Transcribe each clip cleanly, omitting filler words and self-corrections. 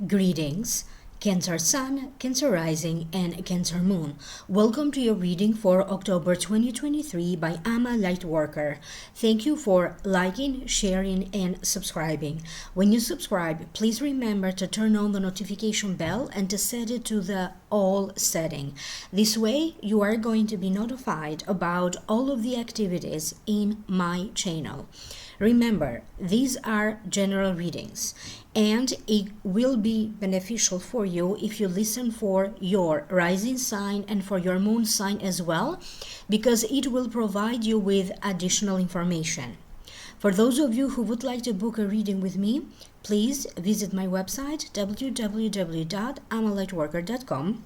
Greetings, Cancer Sun, Cancer Rising, and Cancer Moon. Welcome to your reading for October 2023 by LightWorker. Thank you for liking, sharing, and subscribing. When you subscribe, please remember to turn on the notification bell and to set it to the all setting. This way, you are going to be notified about all of the activities in my channel. Remember, these are general readings, and it will be beneficial for you if you listen for your rising sign and for your moon sign as well, because it will provide you with additional information. For those of you who would like to book a reading with me, please visit my website www.amalightworker.com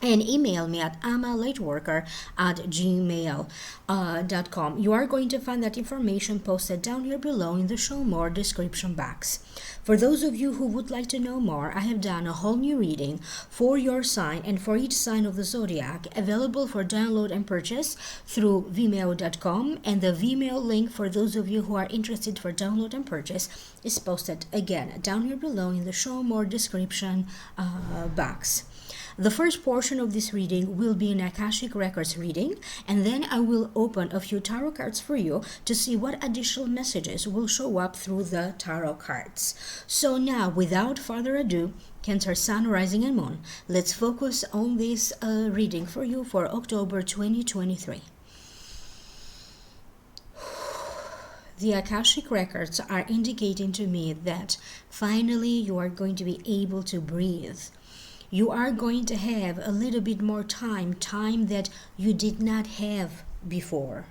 and email me at amalightworker@gmail.com. You are going to find that information posted down here below in the show more description box. For those of you who would like to know more, I have done a whole new reading for your sign and for each sign of the zodiac, available for download and purchase through vimeo.com, and the Vimeo link for those of you who are interested for download and purchase is posted again down here below in the show more description box. The first portion of this reading will be an Akashic Records reading, and then I will open a few tarot cards for you to see what additional messages will show up through the tarot cards. So now, without further ado, Cancer Sun, Rising, and Moon, let's focus on this reading for you for October 2023. The Akashic Records are indicating to me that finally you are going to be able to breathe. You are going to have a little bit more time that you did not have before.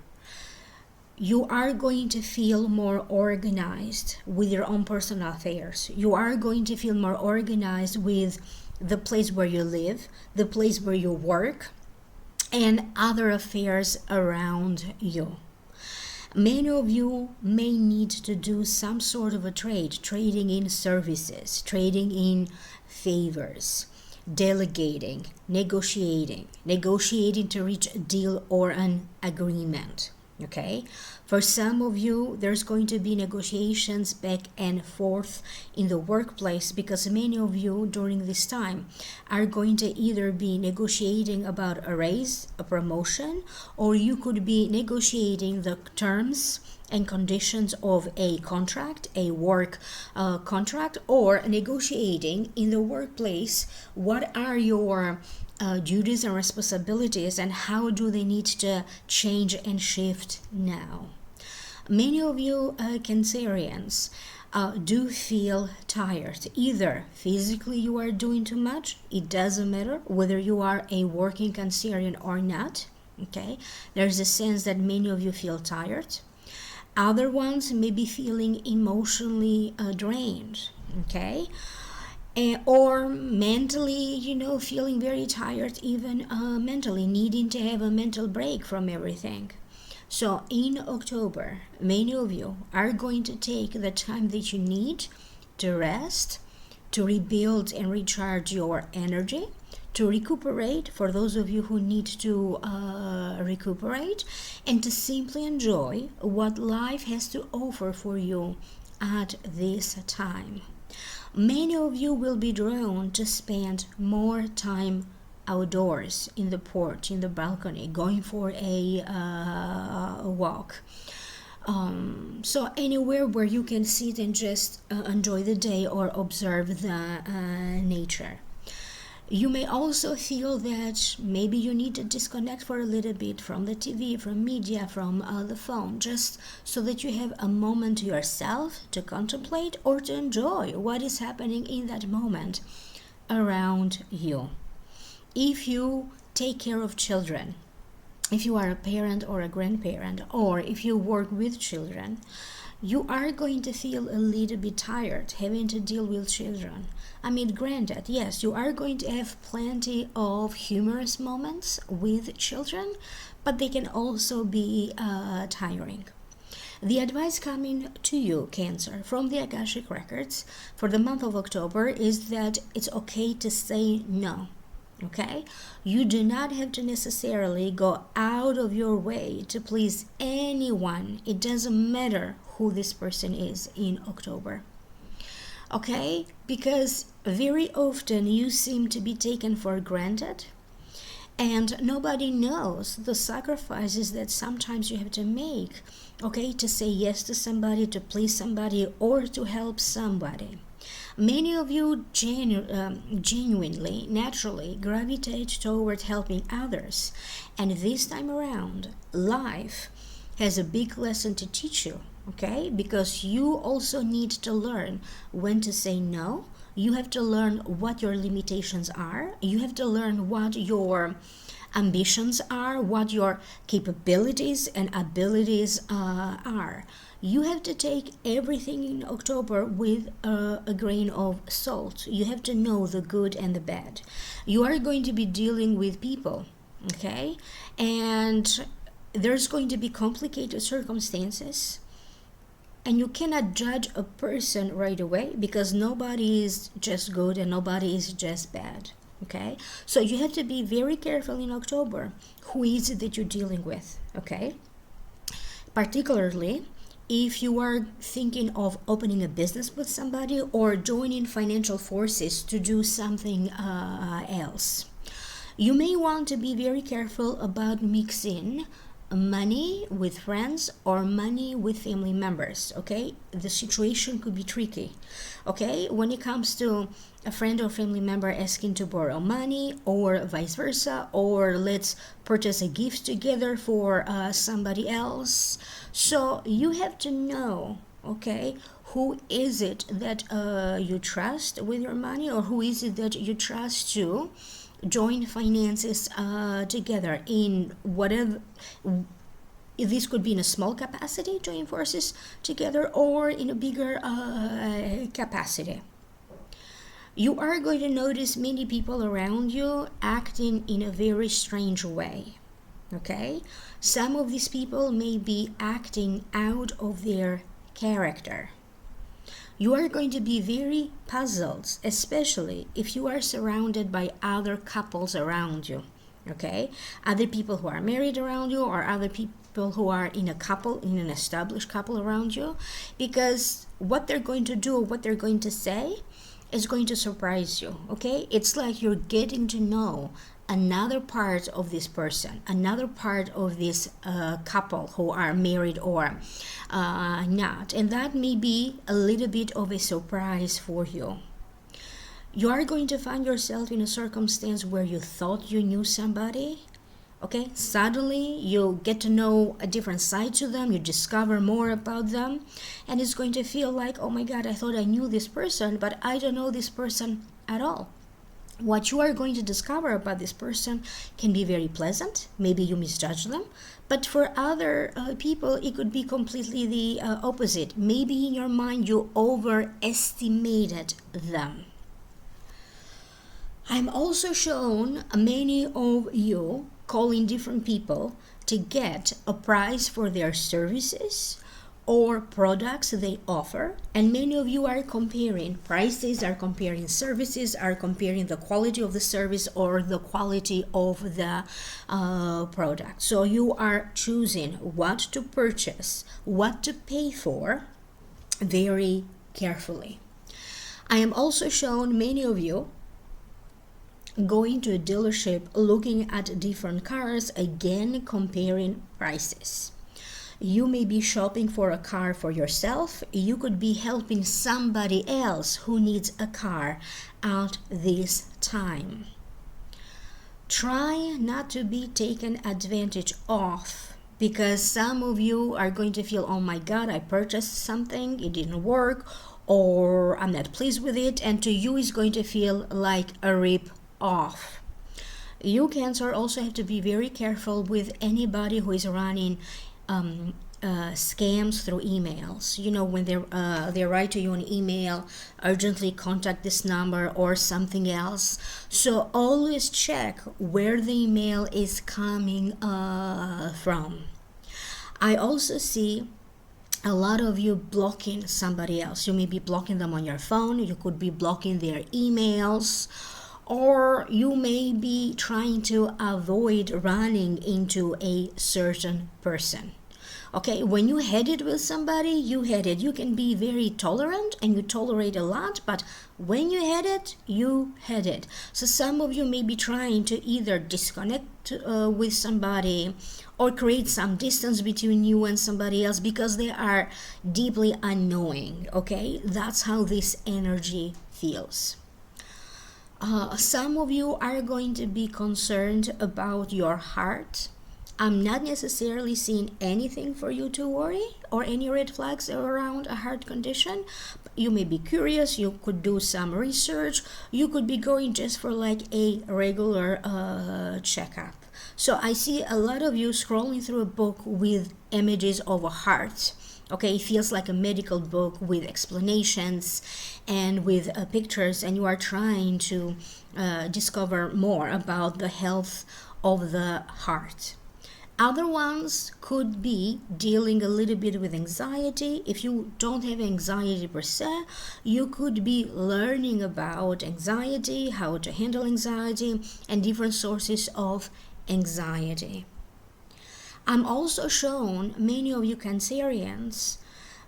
You are going to feel more organized with your own personal affairs. You are going to feel more organized with the place where you live, the place where you work, and other affairs around you. Many of you may need to do some sort of a trading in services, trading in favors, delegating, negotiating to reach a deal or an agreement. Okay, for some of you there's going to be negotiations back and forth in the workplace, because many of you during this time are going to either be negotiating about a raise, a promotion, or you could be negotiating the terms and conditions of a contract, a work contract, or negotiating in the workplace what are your duties and responsibilities and how do they need to change and shift now. Many of you Cancerians do feel tired. Either physically you are doing too much, it doesn't matter whether you are a working Cancerian or not. Okay, there's a sense that many of you feel tired. Other ones may be feeling emotionally drained, okay? Or mentally, feeling very tired, even mentally, needing to have a mental break from everything. So in October, many of you are going to take the time that you need to rest, to rebuild and recharge your energy, to recuperate, for those of you who need to recuperate, and to simply enjoy what life has to offer for you at this time. Many of you will be drawn to spend more time outdoors, in the porch, in the balcony, going for a walk. So anywhere where you can sit and just enjoy the day or observe the nature. You may also feel that maybe you need to disconnect for a little bit from the TV, from media, from the phone, just so that you have a moment to yourself to contemplate or to enjoy what is happening in that moment around you. If you take care of children, if you are a parent or a grandparent, or if you work with children, you are going to feel a little bit tired having to deal with children. I mean, granted, yes, you are going to have plenty of humorous moments with children, but they can also be tiring. The advice coming to you, Cancer, from the Akashic Records for the month of October is that it's okay to say no. Okay, you do not have to necessarily go out of your way to please anyone. It doesn't matter who this person is in October. Okay, because very often you seem to be taken for granted, and nobody knows the sacrifices that sometimes you have to make, okay, to say yes to somebody, to please somebody, or to help somebody. Many of you genuinely, naturally gravitate toward helping others, and this time around, life has a big lesson to teach you, okay? Because you also need to learn when to say no. You have to learn what your limitations are. You have to learn what your ambitions are, what your capabilities and abilities are. You have to take everything in October with a grain of salt. You have to know the good and the bad. You are going to be dealing with people, okay? And there's going to be complicated circumstances. And you cannot judge a person right away because nobody is just good and nobody is just bad. Okay, so you have to be very careful in October. Who is it that you're dealing with? Okay, particularly if you are thinking of opening a business with somebody or joining financial forces to do something else. You may want to be very careful about mixing money with friends or money with family members. Okay, the situation could be tricky. Okay, when it comes to a friend or family member asking to borrow money, or vice versa, or let's purchase a gift together for somebody else. So you have to know, okay, who is it that you trust with your money, or who is it that you trust to join finances together in whatever. This could be in a small capacity, join forces together, or in a bigger capacity. You are going to notice many people around you acting in a very strange way. Okay, some of these people may be acting out of their character. You are going to be very puzzled, especially if you are surrounded by other couples around you. Okay, other people who are married around you, or other people who are in a couple, in an established couple around you, because what they're going to do, what they're going to say is going to surprise you. Okay, it's like you're getting to know another part of this person, another part of this couple who are married or not, and that may be a little bit of a surprise for you. You are going to find yourself in a circumstance where you thought you knew somebody. Okay, suddenly you get to know a different side to them, you discover more about them, and it's going to feel like, oh my God, I thought I knew this person, but I don't know this person at all. What you are going to discover about this person can be very pleasant. Maybe you misjudge them, but for other people, it could be completely the opposite. Maybe in your mind, you overestimated them. I'm also shown many of you calling different people to get a price for their services or products they offer, and many of you are comparing prices, are comparing services, are comparing the quality of the service or the quality of the product. So you are choosing what to purchase, what to pay for very carefully. I am also shown many of you going to a dealership, looking at different cars, again comparing prices. You may be shopping for a car for yourself. You could be helping somebody else who needs a car at this time. Try not to be taken advantage of, because some of you are going to feel, oh my God, I purchased something, it didn't work, or I'm not pleased with it, and to you is going to feel like a rip off. You, Cancer, also have to be very careful with anybody who is running scams through emails. You know, when they write to you an email, urgently contact this number or something else. So always check where the email is coming from. I also see a lot of you blocking somebody else. You may be blocking them on your phone. You could be blocking their emails, or you may be trying to avoid running into a certain person. Okay, when you had it with somebody, you had it. You can be very tolerant and you tolerate a lot, but when you had it, you had it. So some of you may be trying to either disconnect with somebody or create some distance between you and somebody else because they are deeply unknowing. Okay, that's how this energy feels. Some of you are going to be concerned about your heart. I'm not necessarily seeing anything for you to worry or any red flags around a heart condition. You may be curious, you could do some research, you could be going just for like a regular checkup. So I see a lot of you scrolling through a book with images of a heart. Okay, it feels like a medical book with explanations and with pictures, and you are trying to discover more about the health of the heart. Other ones could be dealing a little bit with anxiety. If you don't have anxiety per se, you could be learning about anxiety, how to handle anxiety, and different sources of anxiety. I'm also shown many of you Cancerians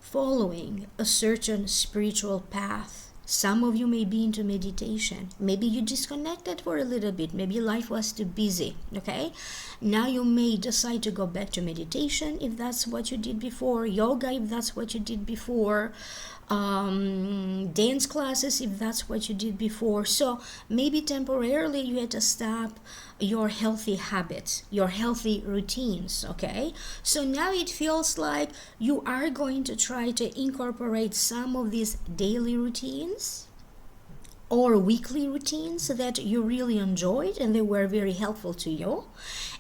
following a certain spiritual path. Some of you may be into meditation. Maybe you disconnected for a little bit. Maybe life was too busy, okay? Now you may decide to go back to meditation if that's what you did before, yoga if that's what you did before, dance classes if that's what you did before. So maybe temporarily you had to stop your healthy habits, your healthy routines, okay? So now it feels like you are going to try to incorporate some of these daily routines or weekly routines that you really enjoyed and they were very helpful to you.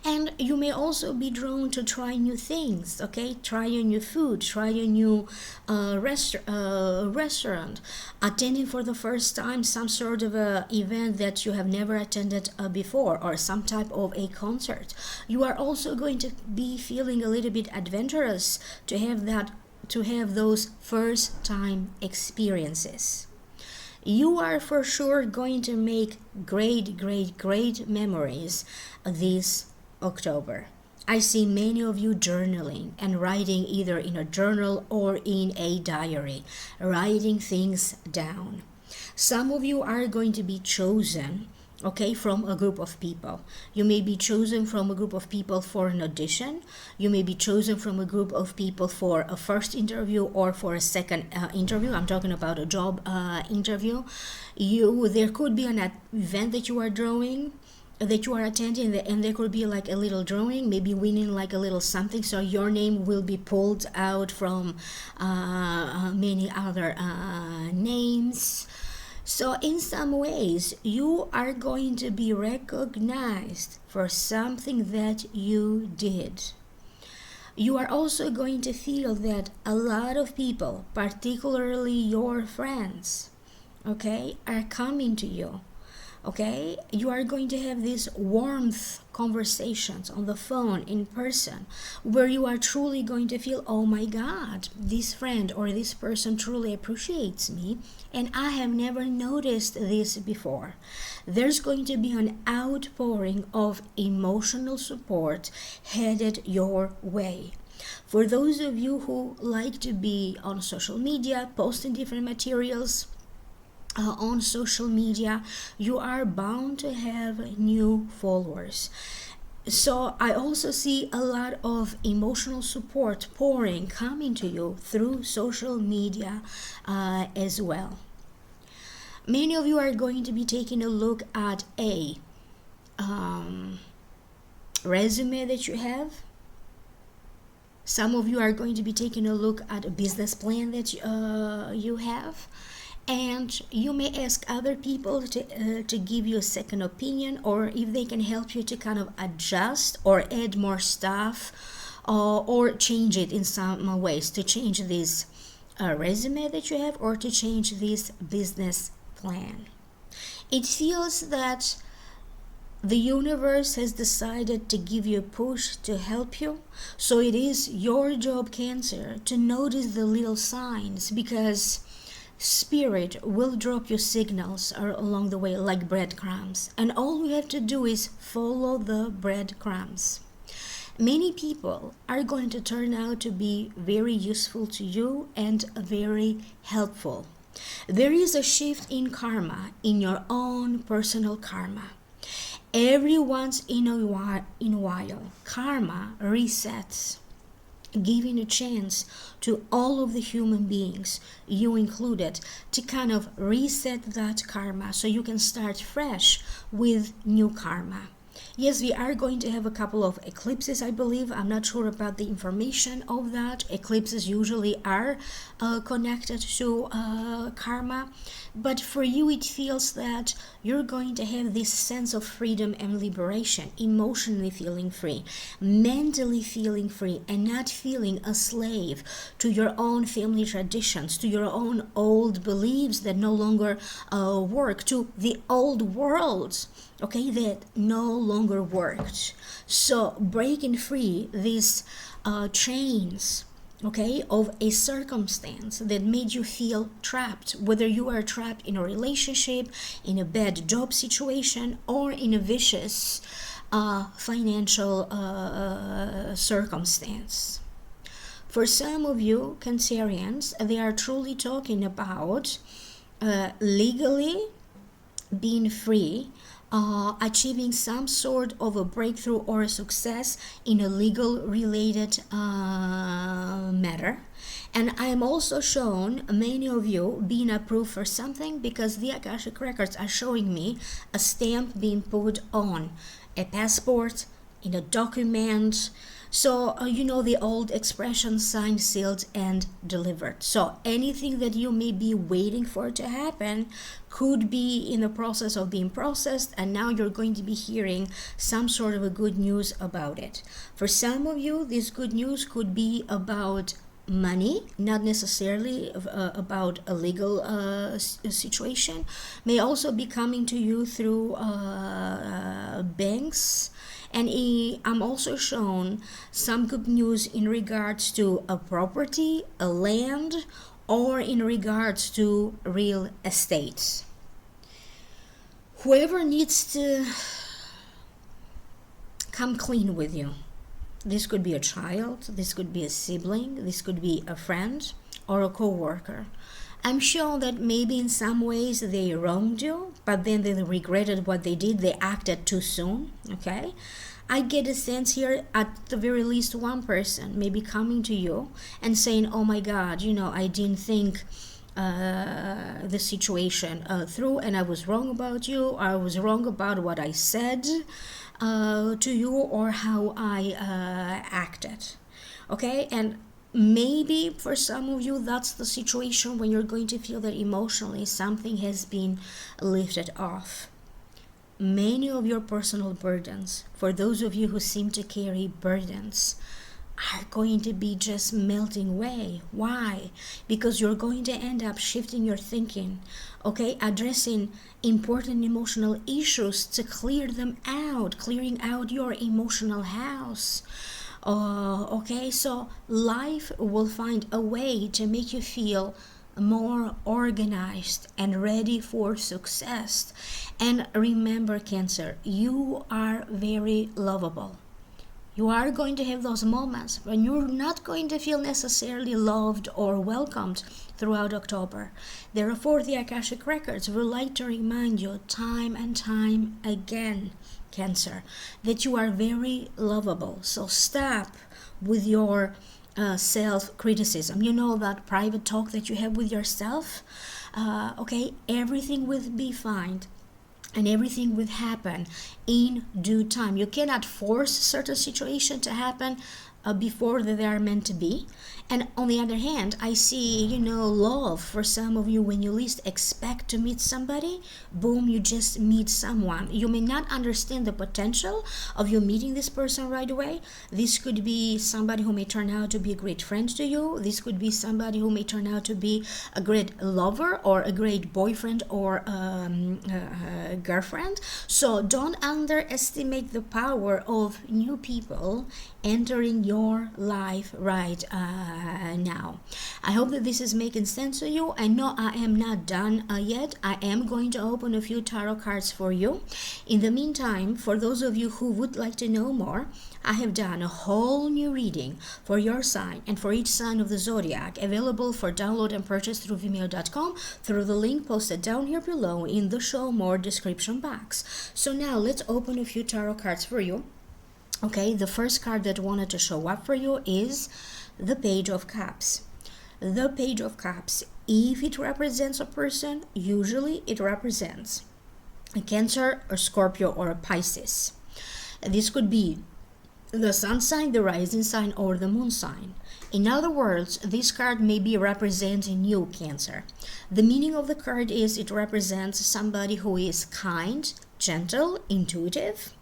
And you may also be drawn to try new things, okay? Try a new food, try a new restaurant, attending for the first time some sort of a event that you have never attended before, or some type of a concert. You are also going to be feeling a little bit adventurous to have those first time experiences. You are for sure going to make great memories this October. I see many of you journaling and writing either in a journal or in a diary, writing things down. Some of you are going to be chosen, okay, from a group of people. You may be chosen from a group of people for an audition. You may be chosen from a group of people for a first interview or for a second interview. I'm talking about a job interview. There could be an event that you are attending, and there could be like a little drawing, maybe winning like a little something, so your name will be pulled out from many other names. So in some ways, you are going to be recognized for something that you did. You are also going to feel that a lot of people, particularly your friends, okay, are coming to you. Okay, you are going to have these warmth conversations on the phone, in person, where you are truly going to feel, oh my God, this friend or this person truly appreciates me, and I have never noticed this before. There's going to be an outpouring of emotional support headed your way. For those of you who like to be on social media, posting different materials, on social media, you are bound to have new followers. So I also see a lot of emotional support coming to you through social media as well. Many of you are going to be taking a look at a resume that you have. Some of you are going to be taking a look at a business plan that you have. And you may ask other people to give you a second opinion, or if they can help you to kind of adjust or add more stuff, or change it in some ways, to change this resume that you have, or to change this business plan. It feels that the universe has decided to give you a push to help you. So it is your job, Cancer, to notice the little signs, because Spirit will drop you signals along the way like breadcrumbs, and all you have to do is follow the breadcrumbs. Many people are going to turn out to be very useful to you and very helpful. There is a shift in karma, in your own personal karma. Every once in a while, karma resets, giving a chance to all of the human beings, you included, to kind of reset that karma so you can start fresh with new karma. Yes, we are going to have a couple of eclipses, I believe. I'm not sure about the information of that. Eclipses usually are connected to karma. But for you, it feels that you're going to have this sense of freedom and liberation, emotionally feeling free, mentally feeling free, and not feeling a slave to your own family traditions, to your own old beliefs that no longer work, to the old world, okay, that no longer worked. So breaking free these chains, okay, of a circumstance that made you feel trapped, whether you are trapped in a relationship, in a bad job situation, or in a vicious financial circumstance. For some of you Cancerians, they are truly talking about legally being free, achieving some sort of a breakthrough or a success in a legal related matter. And I am also shown many of you being approved for something, because the Akashic records are showing me a stamp being put on a passport, in a document. So you know the old expression, signed, sealed, and delivered. So anything that you may be waiting for to happen could be in the process of being processed, and now you're going to be hearing some sort of a good news about it. For some of you, this good news could be about money, not necessarily about a legal situation. May also be coming to you through banks. And I'm also shown some good news in regards to a property, a land, or in regards to real estate. Whoever needs to come clean with you, this could be a child, this could be a sibling, this could be a friend or a co-worker. I'm sure that maybe in some ways they wronged you, but then they regretted what they did. They acted too soon, okay? I get a sense here, at the very least, one person may be coming to you and saying, oh my God, I didn't think the situation through, and I was wrong about you. I was wrong about what I said to you, or how I acted, okay? And maybe for some of you, that's the situation when you're going to feel that emotionally something has been lifted off. Many of your personal burdens, for those of you who seem to carry burdens, are going to be just melting away. Why? Because you're going to end up shifting your thinking, okay? Addressing important emotional issues to clear them out, clearing out your emotional house. Okay, so life will find a way to make you feel more organized and ready for success. And remember, Cancer, you are very lovable. You are going to have those moments when you're not going to feel necessarily loved or welcomed throughout October. Therefore, the Akashic Records would like to remind you time and time again, Cancer, that you are very lovable. So stop with your self-criticism. You know that private talk that you have with yourself? Okay, everything will be fine. And everything will happen in due time. You cannot force certain situation to happen before they are meant to be. And on the other hand, I see, love for some of you. When you least expect to meet somebody, boom, you just meet someone. You may not understand the potential of you meeting this person right away. This could be somebody who may turn out to be a great friend to you. This could be somebody who may turn out to be a great lover or a great boyfriend or girlfriend. So don't underestimate the power of new people entering your life right now. I hope that this is making sense to you. I know I am not done yet. I am going to open a few tarot cards for you. In the meantime, for those of you who would like to know more, I have done a whole new reading for your sign and for each sign of the zodiac, available for download and purchase through Vimeo.com through the link posted down here below in the show more description box. So now let's open a few tarot cards for you. Okay, the first card that wanted to show up for you is the Page of Cups. The Page of Cups, if it represents a person, usually it represents a Cancer, a Scorpio, or a Pisces. This could be the sun sign, the rising sign, or the moon sign. In other words, this card may be representing you, Cancer. The meaning of the card is it represents somebody who is kind, gentle, intuitive.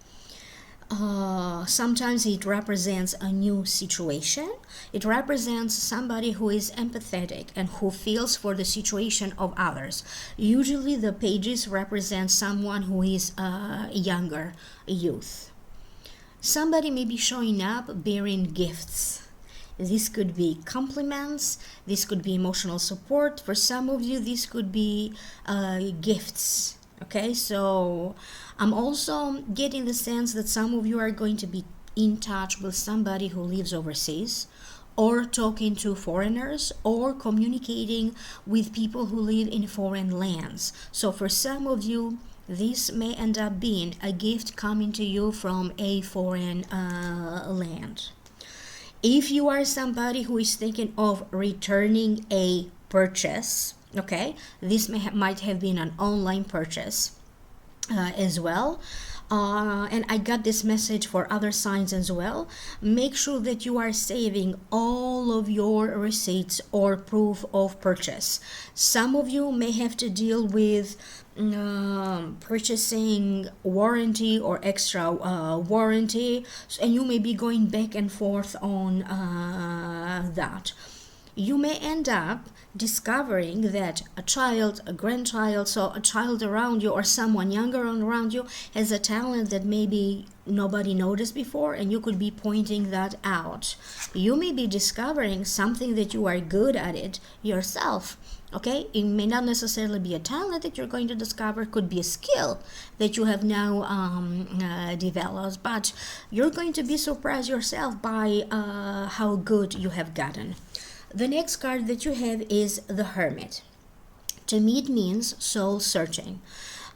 Sometimes it represents a new situation. It represents somebody who is empathetic and who feels for the situation of others. Usually the pages represent someone who is younger, a youth. Somebody may be showing up bearing gifts. This could be compliments, this could be emotional support. For some of you, this could be gifts. Okay, so I'm also getting the sense that some of you are going to be in touch with somebody who lives overseas, or talking to foreigners, or communicating with people who live in foreign lands. So for some of you, this may end up being a gift coming to you from a foreign land. If you are somebody who is thinking of returning a purchase, okay, this might have been an online purchase as well. And I got this message for other signs as well. Make sure that you are saving all of your receipts or proof of purchase. Some of you may have to deal with purchasing warranty or extra warranty, and you may be going back and forth on that. You may end up discovering that a child, a grandchild, so a child around you or someone younger around you has a talent that maybe nobody noticed before, and you could be pointing that out. You may be discovering something that you are good at it yourself. Okay, it may not necessarily be a talent that you're going to discover. It could be a skill that you have now developed, but you're going to be surprised yourself by how good you have gotten. The next card that you have is the Hermit. To me, it means soul searching.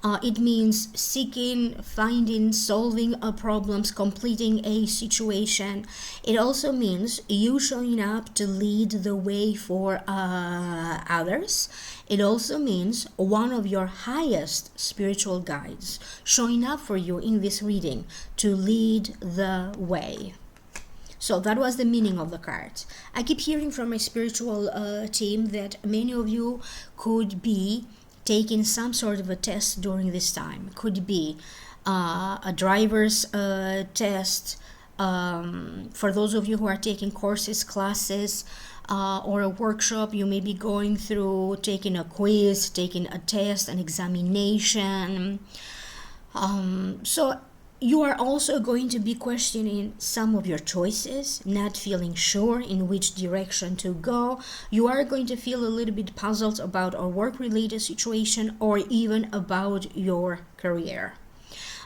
It means seeking, finding, solving problems, completing a situation. It also means you showing up to lead the way for others. It also means one of your highest spiritual guides showing up for you in this reading to lead the way. So that was the meaning of the card. I keep hearing from my spiritual team that many of you could be taking some sort of a test during this time. Could be a driver's test. For those of you who are taking courses, classes, or a workshop, you may be going through taking a quiz, taking a test, an examination. So you are also going to be questioning some of your choices, not feeling sure in which direction to go. You are going to feel a little bit puzzled about a work-related situation or even about your career.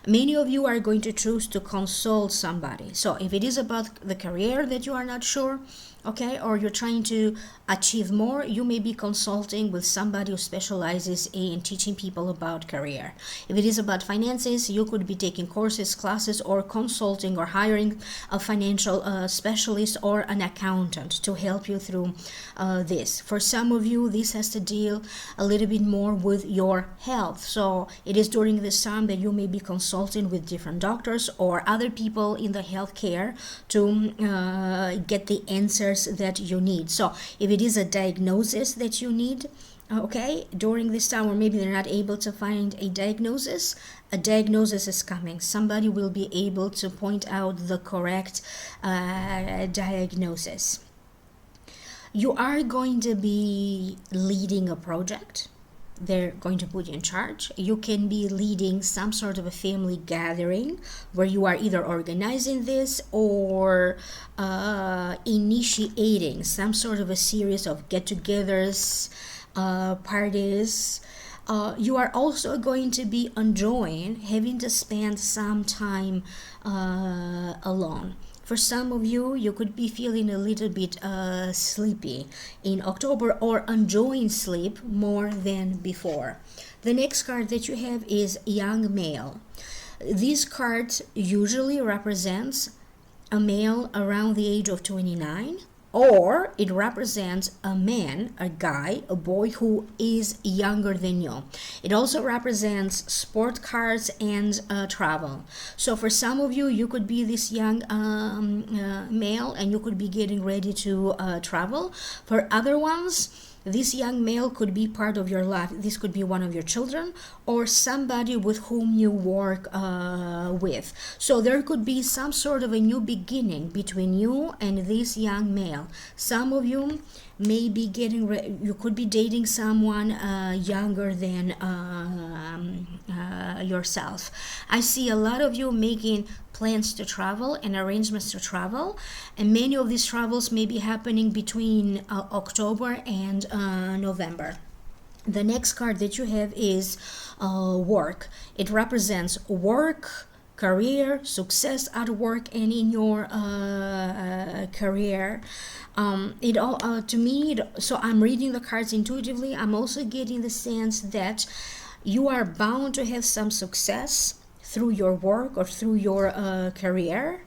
Many of you are going to choose to consult somebody. So if it is about the career that you are not sure, okay, or you're trying to achieve more, you may be consulting with somebody who specializes in teaching people about career. If it is about finances, you could be taking courses, classes, or consulting or hiring a financial specialist or an accountant to help you through this. For some of you, this has to deal a little bit more with your health. So it is during this time that you may be consulting with different doctors or other people in the healthcare to get the answers that you need. So if it is a diagnosis that you need, okay, during this time, or maybe they're not able to find a diagnosis is coming. Somebody will be able to point out the correct diagnosis. You are going to be leading a project. they're going to put you in charge. You can be leading some sort of a family gathering where you are either organizing this or initiating some sort of a series of get-togethers, parties. You are also going to be enjoying having to spend some time alone. For some of you, you could be feeling a little bit sleepy in October or enjoying sleep more than before. The next card that you have is young male. This card usually represents a male around the age of 29, or it represents a man, a guy, a boy who is younger than you. It also represents sport cars and travel. So for some of you, you could be this young male and you could be getting ready to travel. For other ones, this young male could be part of your life. This could be one of your children or somebody with whom you work with. So there could be some sort of a new beginning between you and this young male. Some of you may be you could be dating someone younger than yourself. I see a lot of you making plans to travel and arrangements to travel, and many of these travels may be happening between October and November. The next card that you have is work. It represents work, career, success at work and in your career. It all to me. So I'm reading the cards intuitively. I'm also getting the sense that you are bound to have some success through your work or through your career.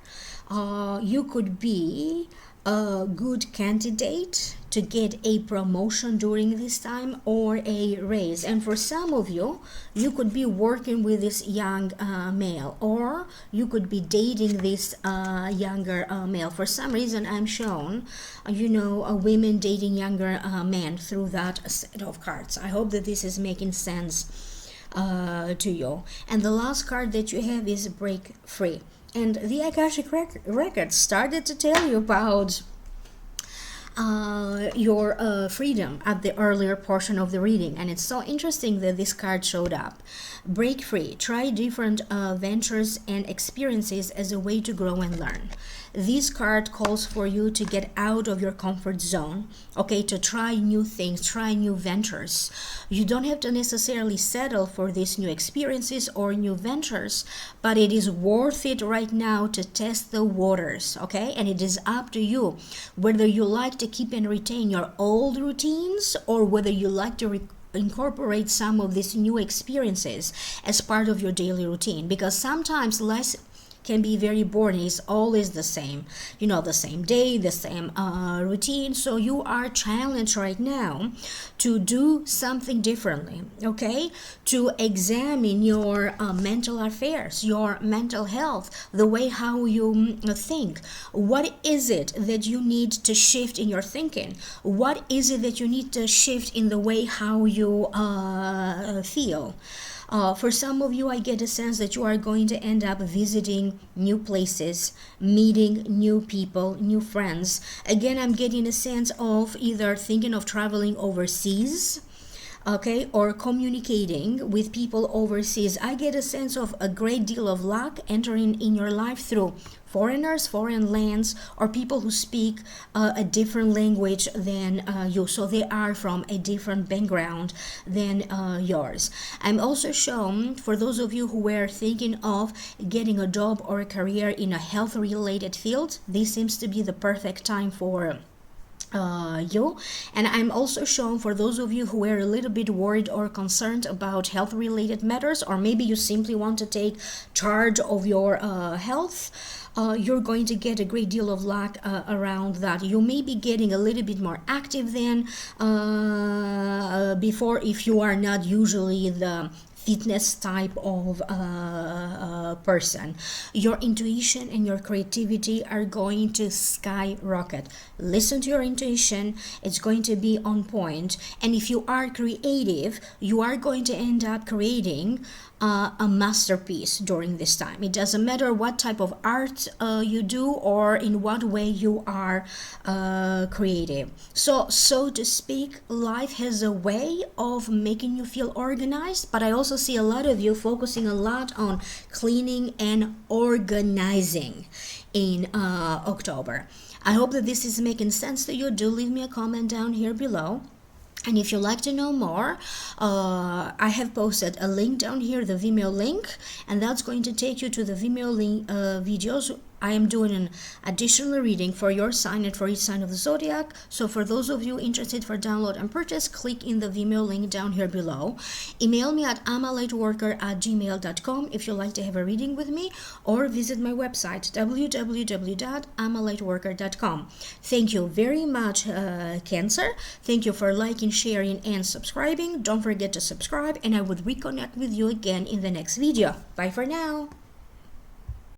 You could be a good candidate to get a promotion during this time or a raise. And for some of you, you could be working with this young male, or you could be dating this younger male. For some reason, I'm shown, women dating younger men through that set of cards. I hope that this is making sense to you. And the last card that you have is break free. And the Akashic record started to tell you about your freedom at the earlier portion of the reading, and it's so interesting that this card showed up. Break free. Try different ventures and experiences as a way to grow and learn. This card calls for you to get out of your comfort zone, okay, to try new things, try new ventures. You don't have to necessarily settle for these new experiences or new ventures, but it is worth it right now to test the waters, okay? And it is up to you whether you like to keep and retain your old routines or whether you like to incorporate some of these new experiences as part of your daily routine, because sometimes less can be very boring. It's always the same, the same day, the same routine. So you are challenged right now to do something differently, okay? To examine your mental affairs, your mental health, the way how you think. What is it that you need to shift in your thinking? What is it that you need to shift in the way how you feel? For some of you, I get a sense that you are going to end up visiting new places, meeting new people, new friends. Again, I'm getting a sense of either thinking of traveling overseas, okay, or communicating with people overseas. I get a sense of a great deal of luck entering in your life through foreigners, foreign lands, or people who speak a different language than you. So they are from a different background than yours. I'm also shown, for those of you who were thinking of getting a job or a career in a health-related field, this seems to be the perfect time for you. And I'm also shown for those of you who are a little bit worried or concerned about health related matters, or maybe you simply want to take charge of your health. You're going to get a great deal of luck around that. You may be getting a little bit more active than before if you are not usually the fitness type of person. Your intuition and your creativity are going to skyrocket. Listen to your intuition, it's going to be on point. And if you are creative, you are going to end up creating a masterpiece during this time. It doesn't matter what type of art you do or in what way you are creative. So to speak, life has a way of making you feel organized, but I also see a lot of you focusing a lot on cleaning and organizing in October. I hope that this is making sense to you. Do leave me a comment down here below. And if you'd like to know more, I have posted a link down here, the Vimeo link, and that's going to take you to the Vimeo link, videos. I am doing an additional reading for your sign and for each sign of the zodiac. So for those of you interested for download and purchase, click in the Vimeo link down here below. Email me at amalightworker@gmail.com if you'd like to have a reading with me, or visit my website www.amalightworker.com. Thank you very much, Cancer. Thank you for liking, sharing, and subscribing. Don't forget to subscribe, and I would reconnect with you again in the next video. Bye for now.